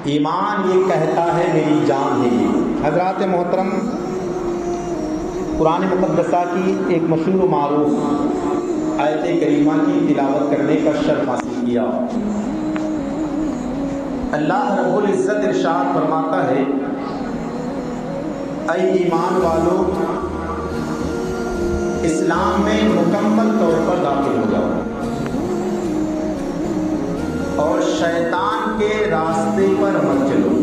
ایمان یہ کہتا ہے میری جان ہے یہ۔ حضرات محترم، قرآن مقدسہ کی ایک مشہور و معروف آیت کریمہ کی تلاوت کرنے کا شرف حاصل کیا۔ اللہ رب العزت ارشاد فرماتا ہے، اے ایمان والو، اسلام میں مکمل طور پر داخل ہو جاؤ اور شیطان کے راستے پر مت چلو،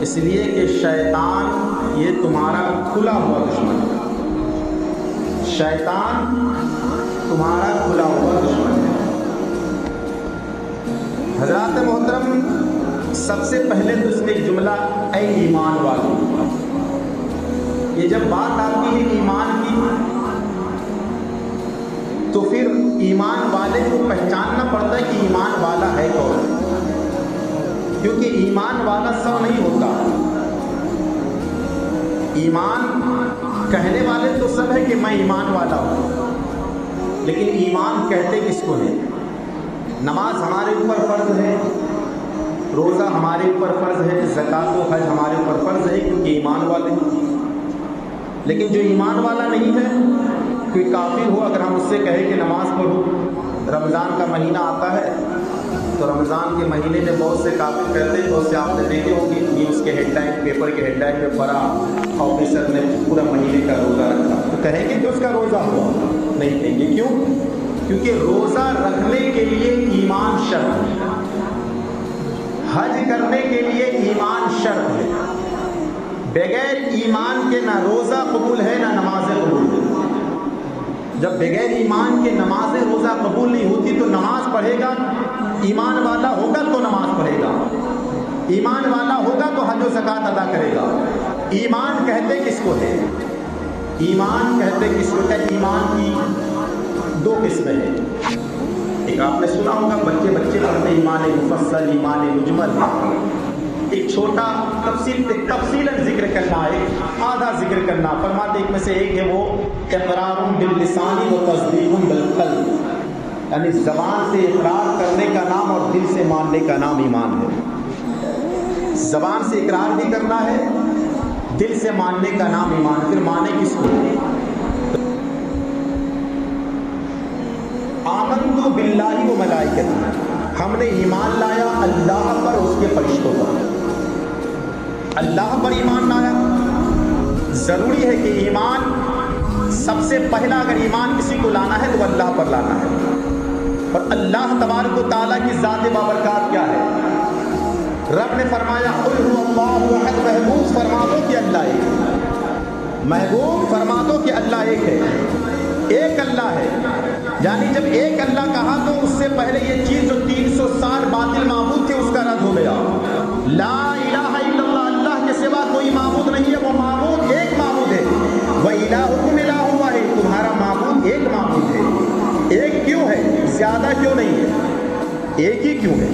اس لیے کہ شیطان یہ تمہارا کھلا ہوا دشمن ہے۔ شیطان تمہارا کھلا ہوا دشمن ہے۔ حضرات محترم، سب سے پہلے تو اس میں ایک جملہ اے ایمان والو، یہ جب بات آتی ہے ایمان کی تو پھر ایمان والے کو پہچاننا پڑتا ہے کہ ایمان والا ہے کون، کیونکہ ایمان والا سب نہیں ہوتا۔ ایمان کہنے والے تو سب ہے کہ میں ایمان والا ہوں، لیکن ایمان کہتے کس کو ہے؟ نماز ہمارے اوپر فرض ہے، روزہ ہمارے اوپر فرض ہے، زکوٰۃ و حج ہمارے اوپر فرض ہے کیونکہ ایمان والے ہیں۔ لیکن جو ایمان والا نہیں ہے، کوئی کافر ہو، اگر ہم اس سے کہیں کہ نماز پڑھو، رمضان کا مہینہ آتا ہے تو رمضان کے مہینے میں بہت سے کافر کہتے ہیں، بہت سے آپ نے دیکھے ہوں گے نیوز کے ہیڈ لائن، پیپر کے ہیڈ لائن میں پڑھا آفیسر نے پورا مہینے کا روزہ رکھا، تو کہیں گے کہ اس کا روزہ ہوا؟ نہیں کہیں گے۔ کیوں؟ کیونکہ روزہ رکھنے کے لیے ایمان شرط ہے، حج کرنے کے لیے ایمان شرط ہے۔ بغیر ایمان کے نہ روزہ قبول ہے نہ نمازیں قبول ہے۔ جب بغیر ایمان کے نمازیں روزہ قبول نہیں ہوتی تو نماز پڑھے گا، ایمان والا ہوگا تو نماز پڑھے گا، ایمان والا ہوگا تو حج و زکوٰۃ ادا کرے گا۔ ایمان کہتے کس کو ہے؟ ایمان کہتے کس کو ہے؟ ایمان کی دو قسمیں ہیں۔ ایک آپ نے سنا ہوگا، بچے پڑھتے ایمان مفصل، ایمان مجمل۔ ایک چھوٹا تفصیلاً ذکر کرنا ہے، آدھا ذکر کرنا۔ فرماتے ایک میں سے ایک ہے وہ اقرار باللسان و تصدیق بالقلب، یعنی زبان سے اقرار کرنے کا نام اور دل سے ماننے کا نام ایمان ہے۔ زبان سے اقرار بھی کرنا ہے، دل سے ماننے کا نام ایمان ہے۔ پھر مانے کس کو؟ آمنت باللہ و ملائکتہ، ہم نے ایمان لایا اللہ پر، اس کے فرشتوں پر۔ اللہ پر ایمان لایا، ضروری ہے کہ ایمان سب سے پہلا اگر ایمان کسی کو لانا ہے تو اللہ پر لانا ہے۔ اور اللہ تبارک و تعالیٰ کی ذات بابرکات کیا ہے؟ رب نے فرمایا قل هو اللہ احد، محبوب فرما دو کہ اللہ ایک ہے، محبوب فرما دو کہ اللہ ایک ہے، ایک اللہ ہے۔ یعنی جب ایک اللہ کہا تو اس سے پہلے یہ چیز جو 300 سال باطل معبود تھے اس کا رد ہو گیا۔ لا الہ الا اللہ، اللہ کے سوا کوئی معبود نہیں ہے، وہ معبود ایک معبود ہے۔ وَإِلَٰهُكُمْ إِلَٰهٌ وَاحِدٌ، تمہارا معبود ایک معبود ہے۔ ایک کیوں ہے؟ زیادہ کیوں نہیں ہے؟ ایک ہی کیوں ہے؟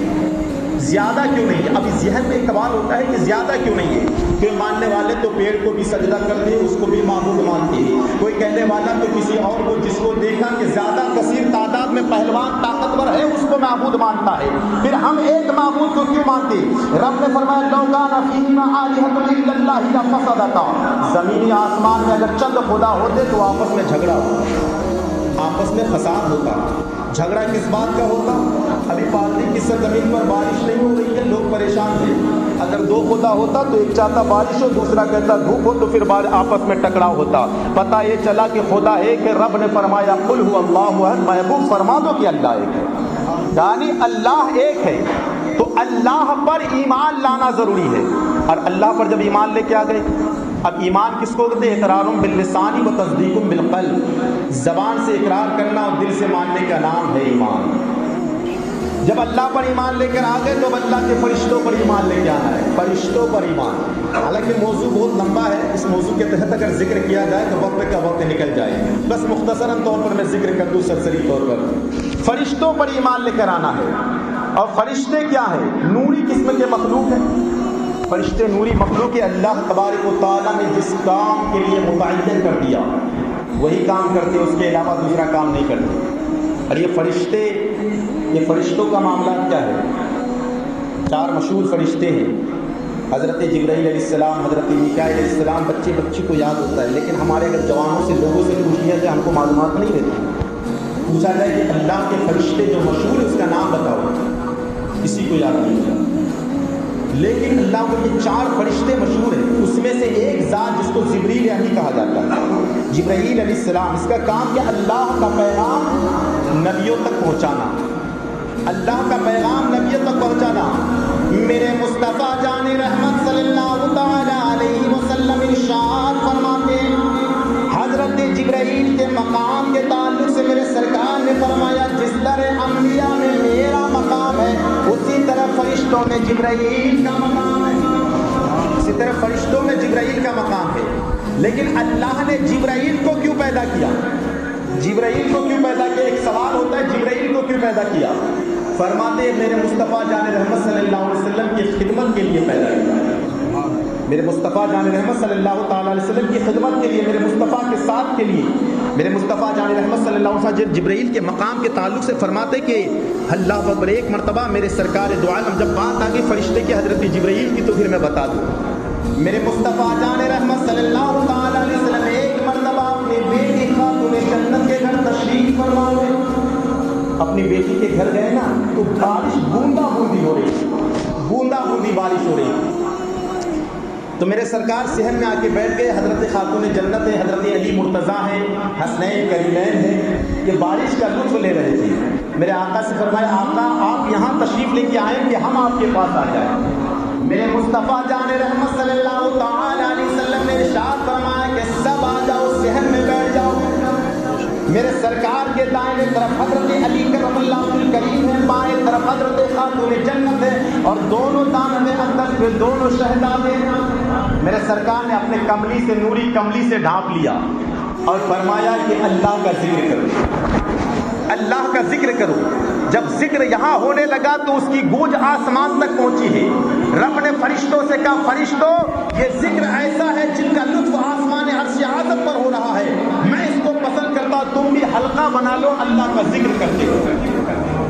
زیادہ کیوں نہیں ہے؟ اب ذہن میں ایک سوال ہوتا ہے کہ زیادہ کیوں نہیں ہے؟ کہ ماننے والے تو پیڑ کو بھی سجدہ کرتے ہیں، اس کو بھی معبود مانتے ہیں۔ کوئی کہنے والا تو کسی اور کو جس کو دیکھا کہ زیادہ کثیر تعداد میں پہلوان طاقتور ہے اس کو معبود مانتا ہے۔ پھر ہم ایک معبود کو کیوں مانتے؟ رب نے فرمایا لو کان فیہما آلہۃ الا اللہ لفسدتا، زمین آسمان میں اگر چند خدا ہوتے تو آپس میں جھگڑا ہوتا، آپس میں فساد ہوتا۔ جھگڑا کس بات کا ہوتا؟ ابھی پارٹی کی سرزمین پر بارش نہیں ہو رہی ہے، لوگ پریشان تھے، اگر دو خدا ہوتا تو ایک چاہتا بارش ہو، دوسرا کہتا دھوپ ہو، تو پھر آپس میں ٹکراؤ ہوتا۔ پتہ یہ چلا کہ خدا ایک ہے۔ رب نے فرمایا قل هو اللہ احد، محبوب فرما دو کہ اللہ ایک ہے، یعنی اللہ ایک ہے۔ تو اللہ پر ایمان لانا ضروری ہے، اور اللہ پر جب ایمان لے کے آ گئے، اب ایمان کس کو کہتے ہیں؟ اقرار باللسان و تصدیق بالقلب، زبان سے اقرار کرنا اور دل سے ماننے کا نام ہے ایمان۔ جب اللہ پر ایمان لے کر آ گئے تو اب اللہ کے فرشتوں پر ایمان لے کے آنا ہے، فرشتوں پر ایمان۔ حالانکہ موضوع بہت لمبا ہے، اس موضوع کے تحت اگر ذکر کیا جائے تو وقت کا وقت نکل جائے، بس مختصراً طور پر میں ذکر کر دوں سرسری طور پر۔ فرشتوں پر ایمان لے کر آنا ہے۔ اور فرشتے کیا ہیں؟ نوری قسم کے مخلوق ہیں۔ فرشتے نوری مخلوق ہے، اللہ تبارک و تعالیٰ نے جس کام کے لیے متعین کر دیا وہی کام کرتے، اس کے علاوہ دوسرا کام نہیں کرتے۔ اور یہ فرشتوں کا معاملہ کیا ہے؟ 4 مشہور فرشتے ہیں، حضرت جبرائیل علیہ السلام، حضرت میکائیل علیہ السلام. بچے کو یاد ہوتا ہے، لیکن ہمارے اگر جوانوں سے لوگوں سے پوچھ لیا جائے ہم کو معلومات نہیں رہتی. پوچھا جائے کہ اللہ کے فرشتے جو مشہور ہے اس کا نام بتاؤ، کسی کو یاد نہیں ہوتا. لیکن اللہ کو یہ 4 فرشتے مشہور ہیں. اس میں سے ایک ذات جس کو جبریل امی کہا جاتا ہے، جبرائیل علیہ السلام، اس کا کام کیا؟ اللہ کا پیغام نبیوں تک پہنچانا. اللہ کا پیغام نبیوں تک پہنچانا. میرے مصطفیٰ جان رحمت صلی اللہ تعالی علیہ وسلم ارشاد فرماتے ہیں، حضرت جبرائیل کے مقام کے تعلق سے میرے سرکار نے فرمایا جس طرح انبیاء میں میرا مقام ہے اسی طرح فرشتوں میں جبرائیل کا مقام ہے. اسی طرح فرشتوں میں جبرائیل کا مقام ہے. لیکن اللہ نے جبرائیل کو کیوں پیدا کیا؟ جبرائیل کو کیوں پیدا کیا؟ ایک سوال ہوتا ہے جبرائیل کو کیوں پیدا کیا؟ فرماتے ہیں میرے مصطفیٰ جان رحمت صلی اللہ علیہ وسلم کی خدمت کے لیے پیدا کیا. میرے مصطفیٰ جان رحمت صلی اللہ تعالی علیہ وسلم کی خدمت کے لیے، میرے مصطفیٰ کے ساتھ کے لیے. میرے مصطفیٰ جان رحمت صلی اللہ علیہ وسلم جبرائیل کے مقام کے تعلق سے فرماتے کہ اللہ اکبر. ایک مرتبہ میرے سرکار دو عالم جب بات آ گئی فرشتے کی حضرت جبرائیل کی تو پھر میں بتا دوں. میرے مصطفیٰ جان رحمت صلی اللہ تعالی علیہ وسلم ایک مرتبہ اپنی بیٹی خاتون جنت کے گھر تشریف فرما گئے. اپنی بیٹی کے گھر گئے نا تو بارش بوندا بوندی ہو رہی، بوندا بوندی بارش ہو رہی. تو میرے سرکار صحن میں آ کے بیٹھ گئے. حضرت خاتون جنت ہیں، حضرت علی مرتضیٰ ہیں، حسنین کریمین ہیں، یہ بارش کا لطف لے رہے تھے. میرے آقا سے فرمایا آقا آپ یہاں تشریف لے کے آئیں کہ ہم آپ کے پاس آ جائیں. میرے مصطفیٰ جان رحمت صلی اللہ تعالی علیہ وسلم نے ارشاد فرمایا کہ سب آ جاؤ صحن میں بیٹھ جاؤ. میرے سرکار کے دائیں طرف حضرت علی کرم اللہ الکریم ہے، بائیں طرف حضرت خاتون جنت ہے، اور دونوں دامن اقدس پہ دونوں شہزادے ہیں. میرے سرکار نے اپنے کملی سے، نوری کملی سے ڈھانپ لیا اور فرمایا کہ اللہ کا ذکر کرو، اللہ کا ذکر کرو. جب ذکر یہاں ہونے لگا تو اس کی گونج آسمان تک پہنچی ہے. رب نے فرشتوں سے کہا فرشتوں یہ ذکر ایسا ہے جن کا لطف آسمان عرش اعظم پر ہو رہا ہے، میں اس کو پسند کرتا، تم بھی حلقہ بنا لو اللہ کا ذکر کرتے ہو،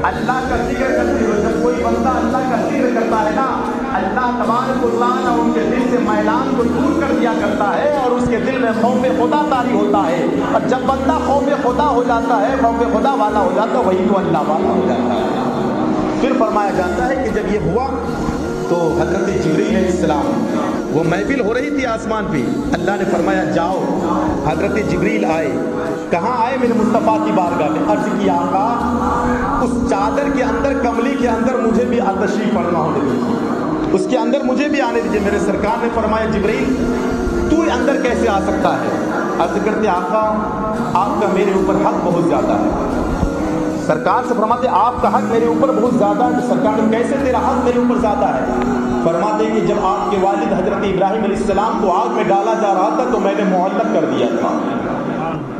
اللہ کا ذکر کرتے ہو. جب کوئی بندہ اللہ کا ذکر کرتا ہے نا اللہ تبارک و تعالیٰ ان کے دل سے میلان کو دور کر دیا کرتا ہے اور اس کے دل میں خوف خدا طاری ہوتا ہے. اور جب بندہ خوف خدا ہو جاتا ہے، خوف خدا والا ہو جاتا ہے، وہی تو اللہ والا ہو جاتا ہے. پھر فرمایا جاتا ہے کہ جب یہ ہوا تو حضرت جبرائیل علیہ السلام وہ محفل ہو رہی تھی آسمان پہ، اللہ نے فرمایا جاؤ. حضرت جبرائیل آئے. کہاں آئے؟ میرے مصطفیٰ کی بارگاہ میں. عرض کی آقا اس چادر کے اندر، کملی کے اندر مجھے بھی تشریف فرما ہونے دیجیے، اس کے اندر مجھے بھی آنے دیجیے. میرے سرکار نے فرمایا جبرائیل تو اندر کیسے آ سکتا ہے؟ عرض کرتے آقا آپ کا میرے اوپر حق بہت زیادہ ہے. سرکار سے فرماتے آپ کا حق میرے اوپر بہت زیادہ ہے. سرکار نے کیسے تیرا حق میرے اوپر زیادہ ہے؟ فرماتے کہ جب آپ کے والد حضرت ابراہیم علیہ السلام کو آگ میں ڈالا جا رہا تھا تو میں نے معلق کر دیا تھا.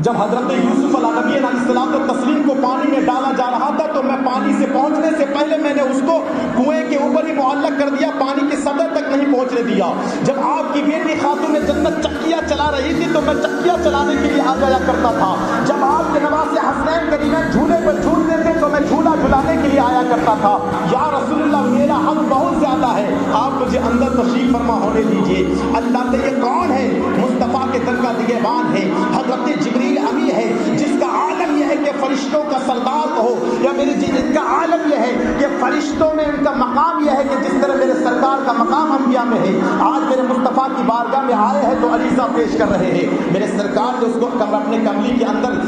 جب حضرت یوسف علیہ نبی علیہ السلام کو تسلیم کو پانی میں ڈالا جا رہا تھا تو میں پانی سے پہنچنے سے پہلے میں نے اس کو کنویں کے اوپر ہی معلق کر دیا، پانی کی سطح تک نہیں پہنچنے دیا. جب آپ کی بیٹی خاتون جنت چکیاں چلا رہی تھی تو میں چکیاں چلانے کے لیے آ جایا کرتا تھا. جب آپ کے نواسے حسنین کریمین جھولے پر جھولتے تھے تو میں جھولا جھلانے کے لیے آیا کرتا تھا. یا رسول اللہ میرا حق بہت زیادہ ہے، آپ مجھے اندر تشریف فرما ہونے دیجیے. اللہ تو یہ کون ہے؟ مصطفیٰ کے در کا نگہبان ہے، حضرت جبرائیل امی ہے، جس کا عالم یہ ہے کہ فرشتوں کا سردار کہو، یا میری جن کا عالم یہ ہے کہ فرشتوں میں ان کا مقام یہ ہے کہ جس طرح میرے سرکار کا مقام انبیاء میں ہے. آج میرے مصطفیٰ کی بارگاہ میں آئے ہیں تو عریضہ پیش کر رہے ہیں. میرے سرکار نے اس کو اپنے کملی کے اندر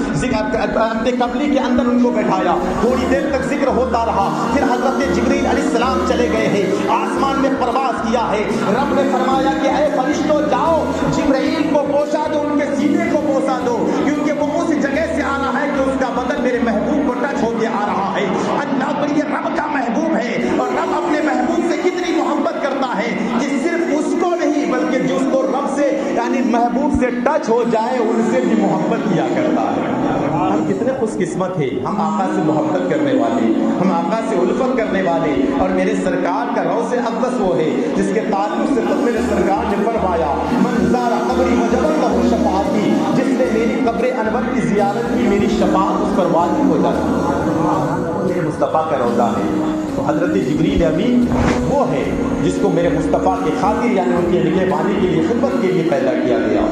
اپنے کملی کے اندر ان کو بیٹھایا. تھوڑی دیر تک ذکر ہوتا رہا. پھر حضرت جبرائیل علیہ السلام چلے گئے ہیں، آسمان میں پرواز کیا ہے. رب نے فرمایا کہ اے فرشتوں جاؤ جبرائیل کو بوسا دو، ان کے سینے کو بوسا دو، کیونکہ وہ اس جگہ سے آ رہا ہے کہ اس کا بدن میرے محبوب کو ٹچ ہو کے آ رہا ہے. اللہ پر یہ رب کا محبوب ہے اور رب اپنے محبوب سے کتنی محبت کرتا ہے کہ صرف اس کو نہیں بلکہ جو اس کو رب سے یعنی محبوب سے ٹچ ہو جائے ان سے بھی محبت کیا کرتا ہے. ہم کتنے خوش قسمت ہیں، ہم آقا سے محبت کرنے والے، ہم آقا سے الفت کرنے والے. اور میرے سرکار کا روضہ اقدس وہ ہے جس کے تعلق سے میرے سرکار نے فرمایا من زار قبری وجبت لہ شفاعتی، جس نے میری قبر انور کی زیارت کی میری شفاعت اس پر واجب ہو جاتی ہے. میرے مصطفیٰ کا روضہ ہے۔ تو حضرت جبریل امین وہ ہے جس کو میرے مصطفیٰ کی خاطر یعنی ان کے نگہبانی کے لیے خدمت کے لیے پیدا کیا گیا۔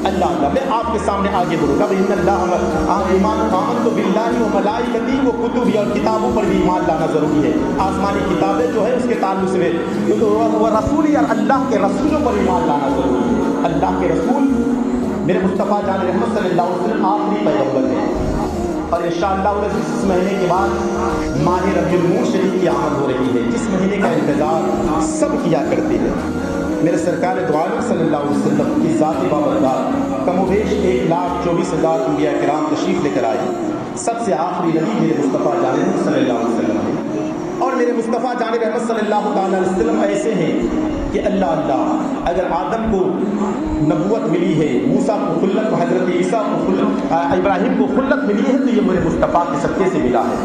اللہ میں آپ کے سامنے آگے بڑھوں گا۔ ان اللہ ایمان آمنت باللہ و ملائکتہ و کتبہ، اور کتابوں پر بھی ایمان لانا ضروری ہے۔ آسمانی کتابیں جو ہے اس کے تعلق سے وہ رسول اور اللہ کے رسولوں پر ایمان لانا ضروری ہے۔ اللہ کے رسول میرے مصطفیٰ جان رحمت صلی اللہ علیہ وسلم آخری پیغمبر ہیں، اور انشاءاللہ اس مہینے کے بعد ماہ ربیع الاول شریف کی آمد ہو رہی ہے، جس مہینے کا انتظار سب کیا کرتے ہیں۔ میرے سرکار دو عالم صلی اللہ علیہ وسلم کی ذاتی بابرکات کم و بیش 1,24,000 انبیاء کرام تشریف لے کر آئے۔ سب سے آخری نبی میرے مصطفیٰ جان رحمت صلی اللہ علیہ وسلم ہے، اور میرے مصطفیٰ جان رحمت صلی اللہ تعالیٰ علیہ وسلم ایسے ہیں کہ اللہ اگر آدم کو نبوت ملی ہے، موسیٰ کو خلت، حضرت عیسیٰ کو خلت، ابراہیم کو خلت ملی ہے، تو یہ میرے مصطفیٰ کے صدقے سے ملا ہے۔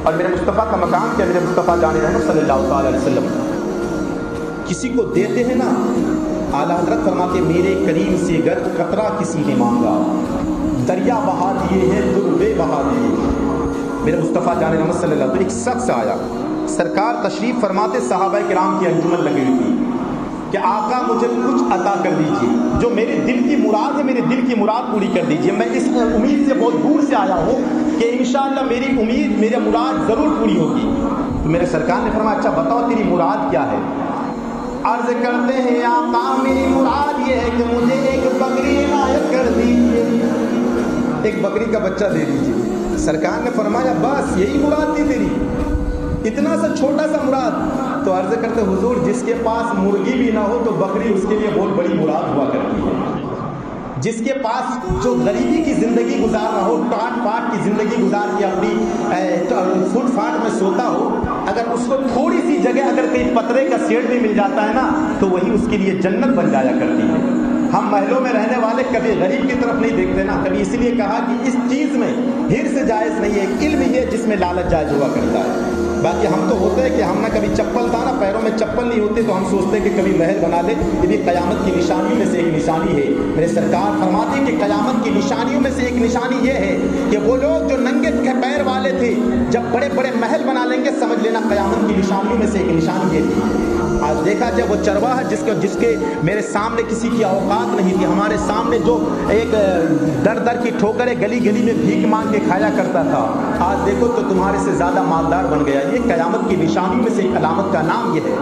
اور میرے مصطفیٰ کا مقام کیا؟ میرے مصطفیٰ جان رحمت صلی اللہ تعالیٰ علیہ وسلم کسی کو دیتے ہیں نا، اعلیٰ حضرت فرماتے میرے کریم سے گر قطرہ کسی نے مانگا، دریا بہا دیے ہیں دربے بہا دیے۔ میرے مصطفیٰ جان رحمت صلی اللہ علیہ وسلم ایک شخص آیا، سرکار تشریف فرماتے، صحابہ کرام کی انجمن لگی ہوئی تھی کہ آقا مجھے کچھ عطا کر دیجیے، جو میرے دل کی مراد ہے میرے دل کی مراد پوری کر دیجیے۔ میں اس امید سے بہت دور سے آیا ہوں کہ انشاءاللہ میری امید میرے مراد ضرور پوری ہوگی۔ تو میرے سرکار نے فرمایا اچھا بتاؤ تیری مراد کیا ہے؟ عرض کرتے ہیں آقا میری مراد یہ ہے کہ مجھے ایک بکری عنایت کر دیجیے، ایک بکری کا بچہ دے دیجیے۔ سرکار نے فرمایا بس یہی مراد تھی تیری، اتنا سا چھوٹا سا مراد؟ تو عرض کرتے حضور جس کے پاس مرغی بھی نہ ہو تو بکری اس کے لیے بہت بڑی مراد ہوا کرتی ہے۔ جس کے پاس جو غریبی کی زندگی گزار رہا ہو، ٹاٹ پاٹ کی زندگی گزار کے اپنی فٹ فاٹ میں سوتا ہو، اگر اس کو تھوڑی سی جگہ اگر کہیں پترے کا شیڈ بھی مل جاتا ہے نا تو وہی اس کے لیے جنت بن جایا کرتی ہے۔ ہم محلوں میں رہنے والے کبھی غریب کی طرف نہیں دیکھتے نا، کبھی اس لیے کہا کہ اس چیز میں حرص جائز نہیں ہے، علم یہ جس میں لالچ جائز ہوا کرتا ہے۔ باقی ہم تو ہوتے ہیں کہ ہم نہ کبھی چپل تھا نا، پیروں میں چپل نہیں ہوتی تو ہم سوچتے کہ کبھی محل بنا لے، یہ بھی قیامت کی نشانیوں میں سے ایک نشانی ہے۔ میرے سرکار فرماتے ہیں کہ قیامت کی نشانیوں میں سے ایک نشانی یہ ہے کہ وہ لوگ جو ننگے پیر والے تھے جب بڑے بڑے محل بنا لیں گے، سمجھ لینا قیامت کی نشانیوں میں سے ایک نشانی یہ تھی۔ آج دیکھا جب وہ چرواہا جس کے میرے سامنے کسی کی اوقات نہیں تھی، ہمارے سامنے جو ایک در در کی ٹھوکریں گلی گلی میں بھیک مانگ کے کھایا کرتا تھا، آج دیکھو تو تمہارے سے زیادہ مالدار بن گیا۔ یہ قیامت کی نشانیوں میں سے ایک علامت کا نام یہ ہے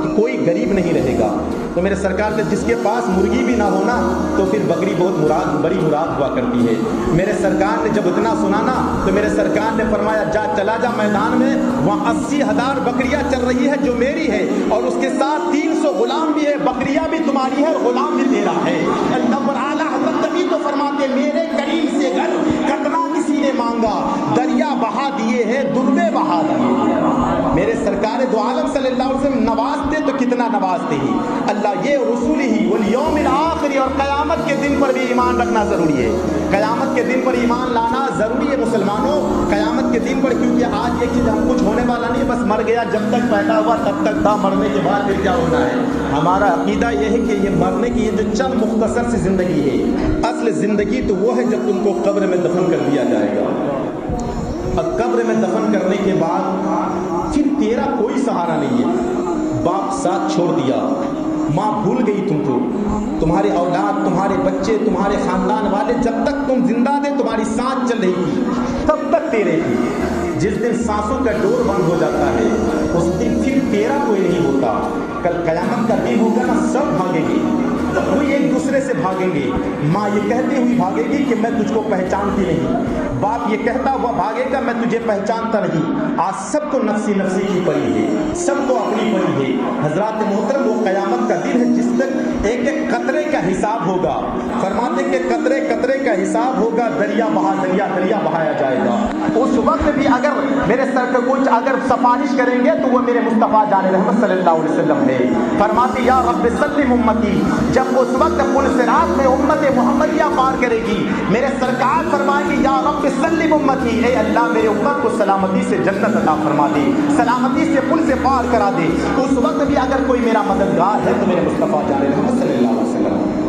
کہ کوئی غریب نہیں رہے گا۔ تو میرے سرکار نے جس کے پاس مرغی بھی نہ ہونا تو پھر بکری بہت بڑی مراد ہوا کرتی ہے۔ میرے سرکار نے جب اتنا سنا نا تو میرے سرکار نے فرمایا چلا جا میدان میں، وہاں 80,000 بکریاں چل رہی ہے جو میری ہے، اور اس کے ساتھ 300 غلام بھی ہے، بکریاں بھی تمہاری ہے اور غلام بھی تیرا ہے۔ اللہ پر اعلیٰ حضرت نبی تو فرماتے میرے کریم سے گھر قطرہ کسی نے مانگا، دریا بہا دیے ہیں دربے بہا دیے۔ میرے سرکار دو عالم صلی اللہ علیہ وسلم نوازتے تو کتنا نوازتے ہی اللہ، یہ رسول ہی والیوم الآخر، اور قیامت کے دن پر بھی ایمان رکھنا ضروری ہے۔ قیامت کے دن پر ایمان لانا ضروری ہے مسلمانوں، قیامت کے دن پر، کیونکہ آج یہ چیز ہم کچھ ہونے والا نہیں ہے، بس مر گیا جب تک پیدا ہوا تب تک تھا، مرنے کے بعد پھر کیا ہونا ہے۔ ہمارا عقیدہ یہ ہے کہ یہ مرنے کی یہ جو چند مختصر سی زندگی ہے، اصل زندگی تو وہ ہے جب تم کو قبر میں دفن کر دیا جائے گا۔ اب قبر میں دفن کرنے کے بعد پھر تیرا کوئی سہارا نہیں ہے۔ باپ ساتھ چھوڑ دیا، ماں بھول گئی تم کو، تمہارے اولاد، تمہارے بچے، تمہارے خاندان والے، جب تک تم زندہ تھے تمہاری سانس چل رہی تھی تب تک تیرے تھی۔ جس دن سانسوں کا ڈور بند ہو جاتا ہے اس دن پھر تیرا کوئی نہیں ہوتا۔ کل قیامت کا دن ہوگا نا، سب بھاگیں گے، کوئی ایک دوسرے سے بھاگیں گے۔ ماں یہ کہتی ہوئی بھاگے گی کہ میں تجھ کو پہچانتی نہیں، باپ یہ کہتا ہوا بھاگے گا میں تجھے پہچانتا نہیں۔ آج سب کو نفسی نفسی کی پڑی ہے، سب کو اپنی پڑی ہے۔ حضرات محترم، وہ قیامت کا دن ہے جس تک ایک ایک قطرے کا حساب ہوگا۔ فرماتے کہ قطرے قطرے کا حساب ہوگا، دریا بہایا جائے گا۔ اس وقت بھی اگر میرے سر کو کچھ اگر سفارش کریں گے تو وہ میرے مصطفیٰ جان رحمت صلی اللہ علیہ وسلم ہے۔ فرماتے یا رب سلم امتی، جب اس وقت پل صراط میں امت محمدیہ پار کرے گی، میرے سرکار فرمائیں گے یا رب سلم امتی، اے اللہ میرے امت کو سلامتی سے جنت عطا فرما دے، سلامتی سے پل سے پار کرا دے۔ اس وقت بھی اگر کوئی میرا مددگار ہے تو میرے مصطفیٰ جان رحمت صلی اللہ علیہ وسلم۔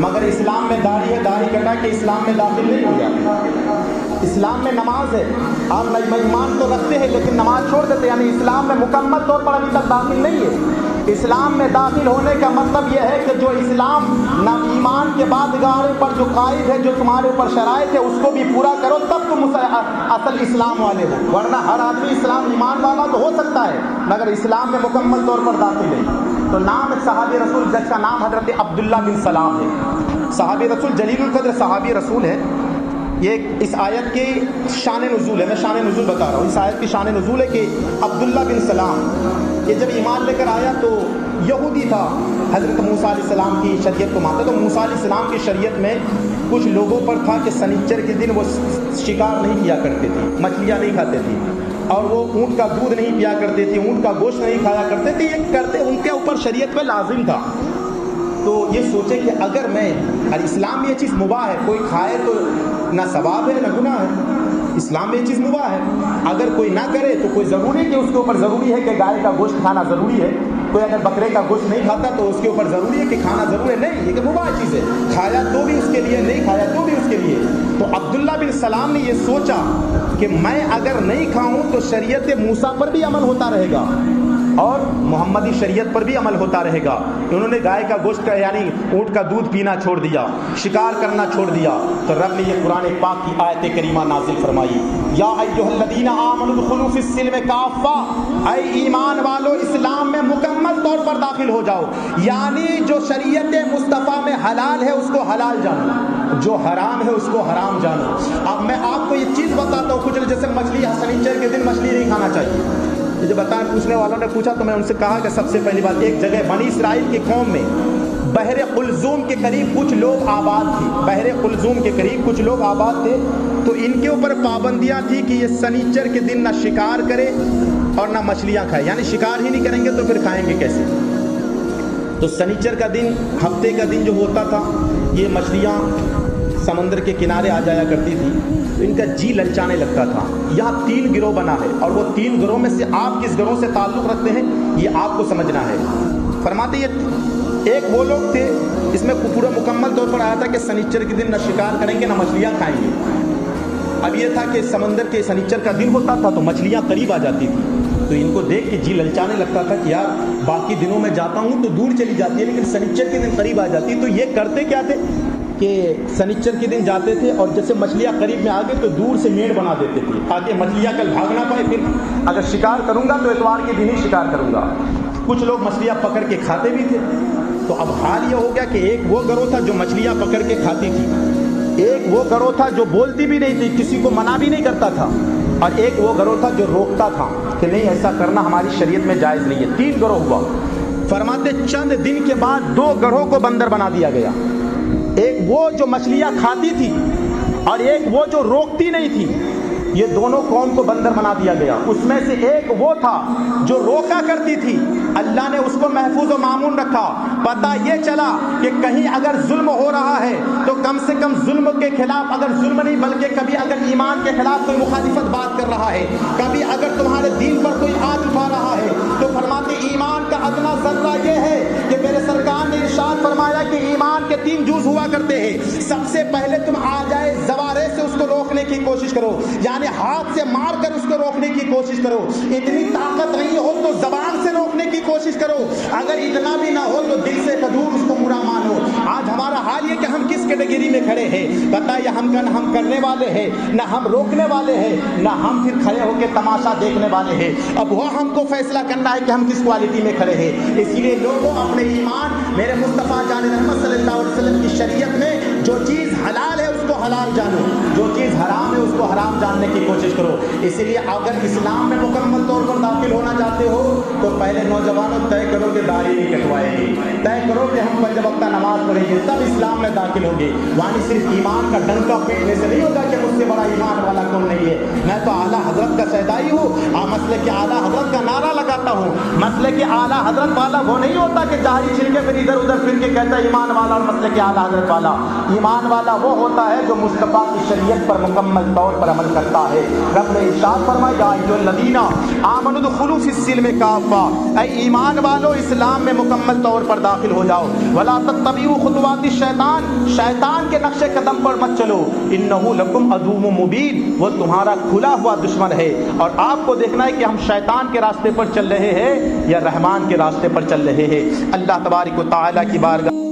مگر اسلام میں داڑھی ہے، داڑھی کٹا کے اسلام میں داخل نہیں ہو جاتے۔ اسلام میں نماز ہے، آپ ایمان تو رکھتے ہیں لیکن نماز چھوڑ دیتے، یعنی اسلام میں مکمل طور پر ابھی تک داخل نہیں ہے۔ اسلام میں داخل ہونے کا مطلب یہ ہے کہ جو اسلام نہ ایمان کے بعد گارے پر جو قائد ہے، جو تمہارے اوپر شرائط ہے، اس کو بھی پورا کرو، تب تم اصل اسلام والے ہو، ورنہ ہر آدمی اسلام ایمان والا تو ہو سکتا ہے مگر اسلام میں مکمل طور پر داخل ہے۔ تو نام ایک صحابی رسول جس کا نام حضرت عبداللہ بن سلام ہے، صحابی رسول جلیل القدر صحابی رسول ہے۔ یہ اس آیت کی شان نزول ہے، میں شان نزول بتا رہا ہوں، اس آیت کی شان نزول ہے کہ عبداللہ بن سلام یہ جب ایمان لے کر آیا تو یہودی تھا، حضرت موسیٰ علیہ السلام کی شریعت کو مانتا، تو موسیٰ علیہ السلام کی شریعت میں کچھ لوگوں پر تھا کہ سنیچر کے دن وہ شکار نہیں کیا کرتے تھے، مچھلیاں نہیں کھاتے تھے، اور وہ اونٹ کا دودھ نہیں پیا کرتے تھے، اونٹ کا گوشت نہیں کھایا کرتے تھے، یہ کرتے ان کے اوپر شریعت میں لازم تھا۔ تو یہ سوچے کہ اگر میں، اور اسلام میں یہ چیز مباح ہے، کوئی کھائے تو نہ ثواب ہے نہ گناہ ہے، اسلام میں یہ چیز مباح ہے، اگر کوئی نہ کرے تو کوئی ضروری ہے کہ اس کے اوپر ضروری ہے کہ گائے کا گوشت کھانا ضروری ہے، کوئی اگر بکرے کا گوشت نہیں کھاتا تو اس کے اوپر ضروری ہے کہ کھانا ضروری ہے، نہیں، یہ کہ مباح چیز ہے، کھایا تو بھی اس کے لیے، نہیں کھایا تو بھی اس کے لیے۔ تو عبداللہ بن سلام نے یہ سوچا کہ میں اگر نہیں کھاؤں تو شریعت موسیٰ پر بھی عمل ہوتا رہے گا اور محمدی شریعت پر بھی عمل ہوتا رہے گا۔ انہوں نے گائے کا گوشت کا یعنی اونٹ کا دودھ پینا چھوڑ دیا، شکار کرنا چھوڑ دیا۔ تو رب نے یہ قرآن پاک کی آیت کریمہ نازل فرمائی، یا ایھا الذین آمنوا ادخلوا فی السلم کافہ، اے ایمان والو اسلام میں مکمل طور پر داخل ہو جاؤ، یعنی جو شریعت مصطفیٰ میں حلال ہے اس کو حلال جانو، جو حرام ہے اس کو حرام جانو۔ اب میں آپ کو یہ چیز بتاتا ہوں، کچھ جیسے مچھلی سنیچر کے دن مچھلی نہیں کھانا چاہیے، جو بتائیں پوچھنے والوں نے پوچھا تو میں ان سے کہا کہ سب سے پہلی بات، ایک جگہ بنی اسرائیل کی قوم میں بحر قلزوم کے قریب کچھ لوگ آباد تھے، بحر قلزوم کے قریب کچھ لوگ آباد تھے، تو ان کے اوپر پابندیاں تھی کہ یہ سنیچر کے دن نہ شکار کرے اور نہ مچھلیاں کھائے، یعنی شکار ہی نہیں کریں گے تو پھر کھائیں گے کیسے؟ تو سنیچر کا دن، ہفتے کا دن جو ہوتا تھا، یہ مچھلیاں سمندر کے کنارے آ جایا کرتی تھی، تو ان کا جی للچانے لگتا تھا۔ یہاں 3 گروہ بنا ہے اور وہ 3 گروہ میں سے آپ کس گروہ سے تعلق رکھتے ہیں یہ آپ کو سمجھنا ہے۔ فرماتے یہ ایک وہ لوگ تھے، اس میں پورا مکمل طور پر آیا تھا کہ سنیچر کے دن نہ شکار کریں گے نہ مچھلیاں کھائیں گے۔ اب یہ تھا کہ سمندر کے سنیچر کا دن ہوتا تھا تو مچھلیاں قریب آ جاتی تھی، تو ان کو دیکھ کے جی للچانے لگتا تھا کہ یار باقی دنوں میں جاتا ہوں تو دور چلی جاتی ہے لیکن سنیچر کے دن قریب آ جاتی ہے۔ تو یہ کرتے کیا تھے کہ سنیچر کے دن جاتے تھے اور جیسے مچھلیاں قریب میں آ گئی تو دور سے میڑ بنا دیتے تھے تاکہ مچھلیاں کل بھاگ نہ پائے، پھر اگر شکار کروں گا تو اتوار کے دن ہی شکار کروں گا۔ کچھ لوگ مچھلیاں پکڑ کے کھاتے بھی تھے۔ تو اب حال یہ ہو گیا کہ ایک وہ گروہ تھا جو مچھلیاں پکڑ کے کھاتی تھی، ایک وہ گروہ تھا جو بولتی بھی نہیں تھی، کسی کو منع بھی نہیں کرتا تھا، اور ایک وہ گروہ تھا جو روکتا تھا کہ نہیں ایسا کرنا ہماری شریعت میں جائز نہیں ہے۔ 3 گروہ ہوا۔ فرماتے چند دن کے بعد 2 گروہ کو بندر بنا دیا گیا، ایک وہ جو مچھلیاں کھاتی تھی اور ایک وہ جو روکتی نہیں تھی، یہ دونوں قوم کو بندر بنا دیا گیا۔ اس میں سے ایک وہ تھا جو روکا کرتی تھی، اللہ نے اس کو محفوظ و معمون رکھا۔ پتہ یہ چلا کہ کہیں اگر ظلم ہو رہا ہے تو کم سے کم ظلم کے خلاف، اگر ظلم نہیں بلکہ کبھی اگر ایمان کے خلاف کوئی مخالفت بات کر رہا ہے، کبھی اگر تمہارے دین پر کوئی آج اٹھا رہا ہے، تو فرماتے ایمان کا ادنا ذرہ یہ ہے کہ میرے سرکار نے ارشاد فرمایا کہ ایمان کے 3 جز ہوا کرتے ہیں۔ سب سے پہلے تم آ جائے زوارے سے اس کو روکنے کی کوشش کرو، یعنی ہاتھ سے مار کر اس کو روکنے کی کوشش کرو۔ اتنی طاقت نہیں ہو تو زبان سے روکنے کی کوشش کرو، اگر اتنا بھی نہ ہو تو دل سے دور اس کو برا مانو۔ آج ہمارا حال یہ کہ ہم کس کیٹیگری میں کھڑے ہیں پتہ ہے، ہم کرنے والے ہیں، نہ ہم روکنے والے ہیں، نہ ہم پھر کھڑے ہو کے تماشا دیکھنے والے ہیں۔ اب وہ ہم کو فیصلہ کرنا ہے کہ ہم کس کوالٹی میں کھڑے ہیں۔ اس لیے لوگوں اپنے ایمان، میرے مصطفیٰ جان محمد صلی اللہ علیہ وسلم کی شریعت میں جو چیز حلال ہے اس کو حلال جانو، جو چیز حرام ہے اس کو حرام جاننے کی کوشش کرو۔ اسی لیے اگر اسلام میں مکمل طور پر داخل ہونا چاہتے ہو تو پہلے نوجوانوں طے کرو کہ داڑھی نہیں کٹوائیں گے، طے کرو کہ ہم 5 وقتہ نماز پڑھیں گے، تب اسلام میں داخل ہوگے۔ وہاں صرف ایمان کا ڈنکا پیٹنے سے نہیں ہوگا کہ مجھ سے بڑا ایمان والا کون نہیں ہے، میں تو اعلیٰ حضرت کا سیدائی ہوں، مسلک اعلیٰ حضرت کا نعرہ لگاتا ہوں۔ مسلک اعلیٰ حضرت والا وہ نہیں ہوتا کہ جاہری چھڑ کے پھر ادھر ادھر پھر کے کہتا ہے ایمان والا، اور مسلک اعلیٰ حضرت والا ایمان والا وہ ہوتا ہے جو مصطفیٰ کی شریعت پر مکمل طور پر عمل کرتا ہے۔ رب نے ارشاد فرمایا یا ایھا الذین آمنوا ادخلوا فی السلم کافہ، اے ایمان والو اسلام میں مکمل طور پر داخل ہو جاؤ۔ ولا تتبعوا خطوات الشیطان، شیطان کے نقش قدم پر مت چلو، انہ لکم عدو مبین، وہ تمہارا کھلا ہوا دشمن ہے۔ اور آپ کو دیکھنا ہے کہ ہم شیطان کے راستے پر چل رہے ہیں یا رحمان کے راستے پر چل رہے ہیں۔ اللہ تبارک و تعالیٰ کی بارگاہ